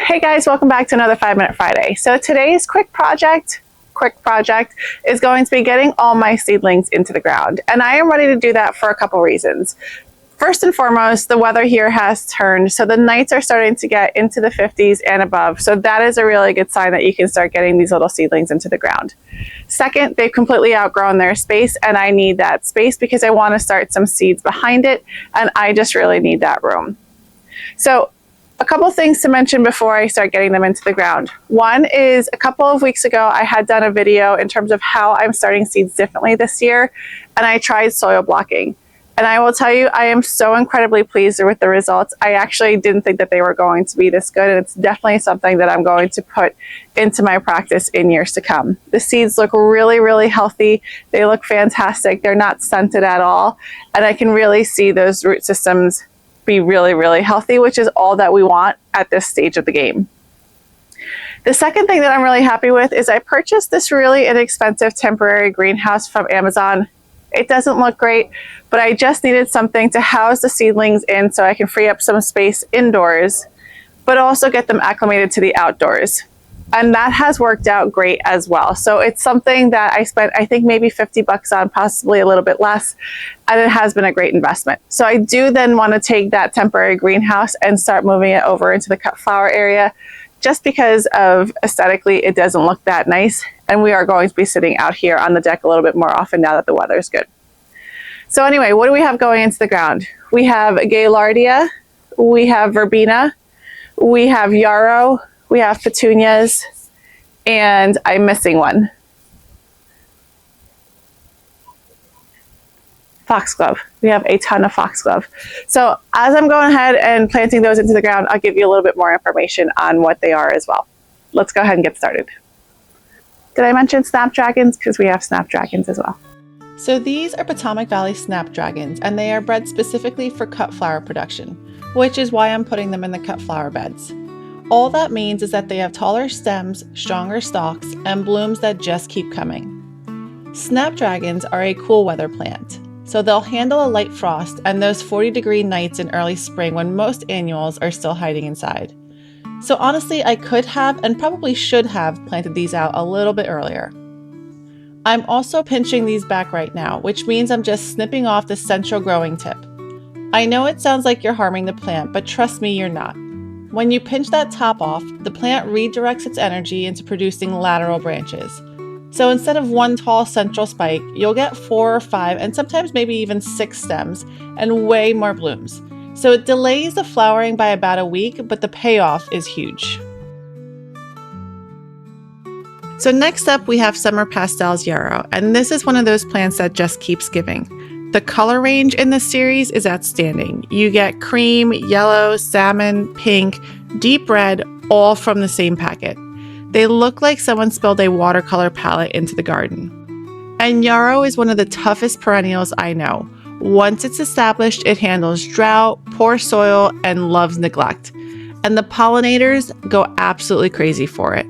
Hey guys, welcome back to another 5-Minute Friday. So today's quick project is going to be getting all my seedlings into the ground. And I am ready to do that for a couple reasons. First and foremost, the weather here has turned, so the nights are starting to get into the 50s and above. So that is a really good sign that you can start getting these little seedlings into the ground. Second, they've completely outgrown their space, and I need that space because I want to start some seeds behind it, and I just really need that room. So a couple things to mention before I start getting them into the ground. One is a couple of weeks ago, I had done a video in terms of how I'm starting seeds differently this year, and I tried soil blocking. And I will tell you, I am so incredibly pleased with the results. I actually didn't think that they were going to be this good, and it's definitely something that I'm going to put into my practice in years to come. The seeds look really, really healthy. They look fantastic. They're not stunted at all, and I can really see those root systems be really, really healthy, which is all that we want at this stage of the game. The second thing that I'm really happy with is I purchased this really inexpensive temporary greenhouse from Amazon. It doesn't look great, but I just needed something to house the seedlings in so I can free up some space indoors, but also get them acclimated to the outdoors. And that has worked out great as well. So it's something that I spent, I think maybe 50 bucks on, possibly a little bit less, and it has been a great investment. So I do then want to take that temporary greenhouse and start moving it over into the cut flower area, just because of aesthetically, it doesn't look that nice. And we are going to be sitting out here on the deck a little bit more often now that the weather is good. So anyway, what do we have going into the ground? We have gaillardia, we have verbena, we have yarrow, we have petunias, and I'm missing one. Foxglove. We have a ton of foxglove. So as I'm going ahead and planting those into the ground, I'll give you a little bit more information on what they are as well. Let's go ahead and get started. Did I mention snapdragons? Because we have snapdragons as well. So these are Potomac Valley snapdragons, and they are bred specifically for cut flower production, which is why I'm putting them in the cut flower beds. All that means is that they have taller stems, stronger stalks, and blooms that just keep coming. Snapdragons are a cool weather plant, so they'll handle a light frost and those 40-degree nights in early spring when most annuals are still hiding inside. So honestly, I could have and probably should have planted these out a little bit earlier. I'm also pinching these back right now, which means I'm just snipping off the central growing tip. I know it sounds like you're harming the plant, but trust me, you're not. When you pinch that top off, the plant redirects its energy into producing lateral branches. So instead of one tall central spike, you'll get 4 or 5 and sometimes maybe even 6 stems and way more blooms. So it delays the flowering by about a week, but the payoff is huge. So next up we have summer pastels yarrow, and this is one of those plants that just keeps giving. The color range in this series is outstanding. You get cream, yellow, salmon, pink, deep red, all from the same packet. They look like someone spilled a watercolor palette into the garden. And yarrow is one of the toughest perennials I know. Once it's established, it handles drought, poor soil, and loves neglect. And the pollinators go absolutely crazy for it.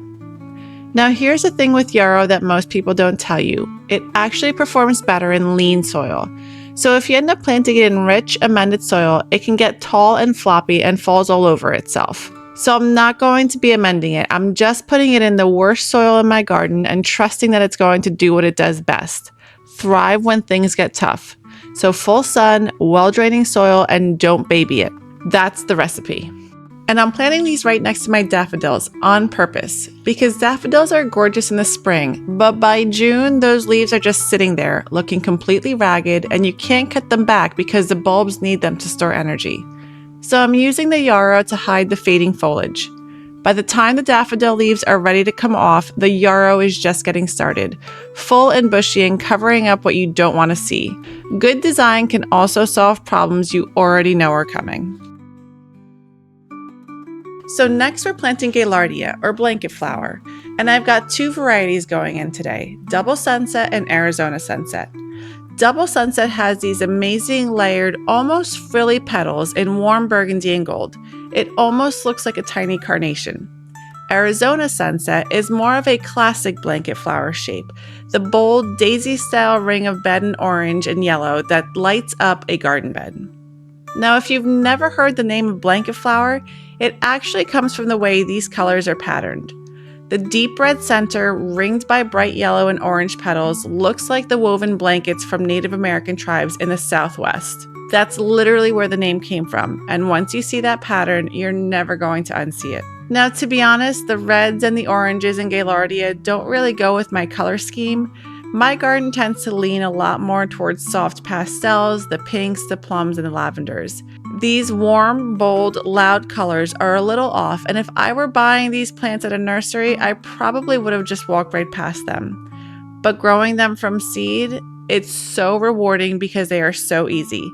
Now here's the thing with yarrow that most people don't tell you. It actually performs better in lean soil. So if you end up planting it in rich, amended soil, it can get tall and floppy and falls all over itself. So I'm not going to be amending it. I'm just putting it in the worst soil in my garden and trusting that it's going to do what it does best. Thrive when things get tough. So full sun, well-draining soil, and don't baby it. That's the recipe. And I'm planting these right next to my daffodils on purpose because daffodils are gorgeous in the spring, but by June, those leaves are just sitting there looking completely ragged and you can't cut them back because the bulbs need them to store energy. So I'm using the yarrow to hide the fading foliage. By the time the daffodil leaves are ready to come off, the yarrow is just getting started, full and bushy and covering up what you don't want to see. Good design can also solve problems you already know are coming. So next we're planting gaillardia, or blanket flower, and I've got 2 varieties going in today, Double Sunset and Arizona Sunset. Double Sunset has these amazing layered, almost frilly petals in warm burgundy and gold. It almost looks like a tiny carnation. Arizona Sunset is more of a classic blanket flower shape, the bold daisy-style ring of bed in orange and yellow that lights up a garden bed. Now, if you've never heard the name of blanket flower, It actually comes from the way these colors are patterned. The deep red center, ringed by bright yellow and orange petals, looks like the woven blankets from Native American tribes in the Southwest. That's literally where the name came from, and once you see that pattern, you're never going to unsee it. Now, to be honest, the reds and the oranges and gaillardia don't really go with my color scheme. My garden tends to lean a lot more towards soft pastels, the pinks, the plums, and the lavenders. These warm, bold, loud colors are a little off, and if I were buying these plants at a nursery, I probably would have just walked right past them. But growing them from seed, it's so rewarding because they are so easy.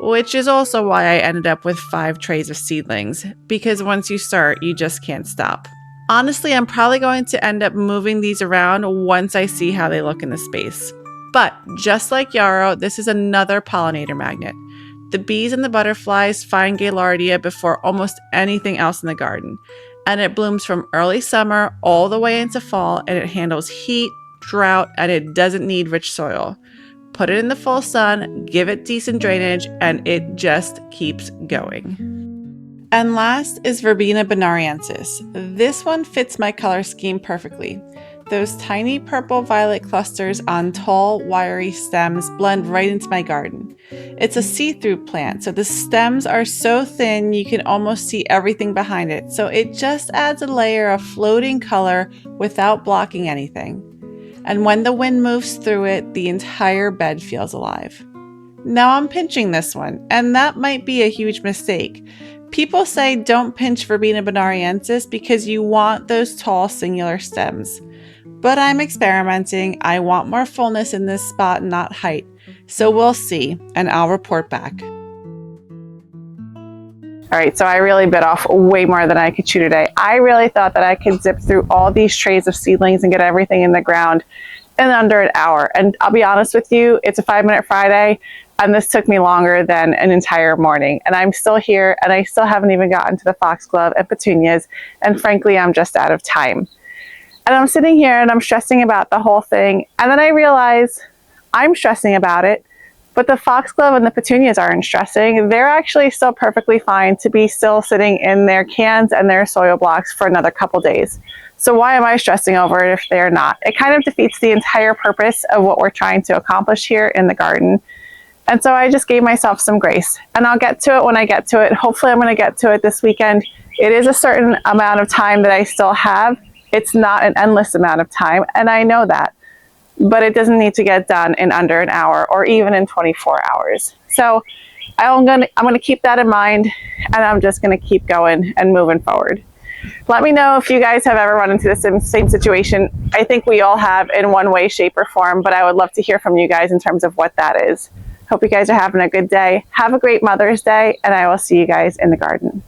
Which is also why I ended up with 5 trays of seedlings, because once you start, you just can't stop. Honestly, I'm probably going to end up moving these around once I see how they look in the space. But just like yarrow, this is another pollinator magnet. The bees and the butterflies find gaillardia before almost anything else in the garden, and it blooms from early summer all the way into fall, and it handles heat, drought, and it doesn't need rich soil. Put it in the full sun, give it decent drainage, and it just keeps going. And last is Verbena bonariensis. This one fits my color scheme perfectly. Those tiny purple-violet clusters on tall, wiry stems blend right into my garden. It's a see-through plant, so the stems are so thin you can almost see everything behind it, so it just adds a layer of floating color without blocking anything. And when the wind moves through it, the entire bed feels alive. Now I'm pinching this one, and that might be a huge mistake. People say don't pinch Verbena bonariensis because you want those tall singular stems. But I'm experimenting. I want more fullness in this spot, not height. So we'll see, and I'll report back. All right, so I really bit off way more than I could chew today. I really thought that I could zip through all these trays of seedlings and get everything in the ground in under an hour. And I'll be honest with you, it's a 5-minute Friday, and this took me longer than an entire morning. And I'm still here, and I still haven't even gotten to the foxglove and petunias, and frankly, I'm just out of time. And I'm sitting here and I'm stressing about the whole thing, and then I realize I'm stressing about it, but the foxglove and the petunias aren't stressing. They're actually still perfectly fine to be still sitting in their cans and their soil blocks for another couple days. So why am I stressing over it if they're not? It kind of defeats the entire purpose of what we're trying to accomplish here in the garden. And so I just gave myself some grace, and I'll get to it when I get to it. Hopefully I'm going to get to it this weekend. It is a certain amount of time that I still have. It's not an endless amount of time, and I know that. But it doesn't need to get done in under an hour or even in 24 hours. So I'm gonna keep that in mind, and I'm just gonna keep going and moving forward. Let me know if you guys have ever run into the same situation. I think we all have in one way, shape, or form, but I would love to hear from you guys in terms of what that is. Hope you guys are having a good day. Have a great Mother's Day, and I will see you guys in the garden.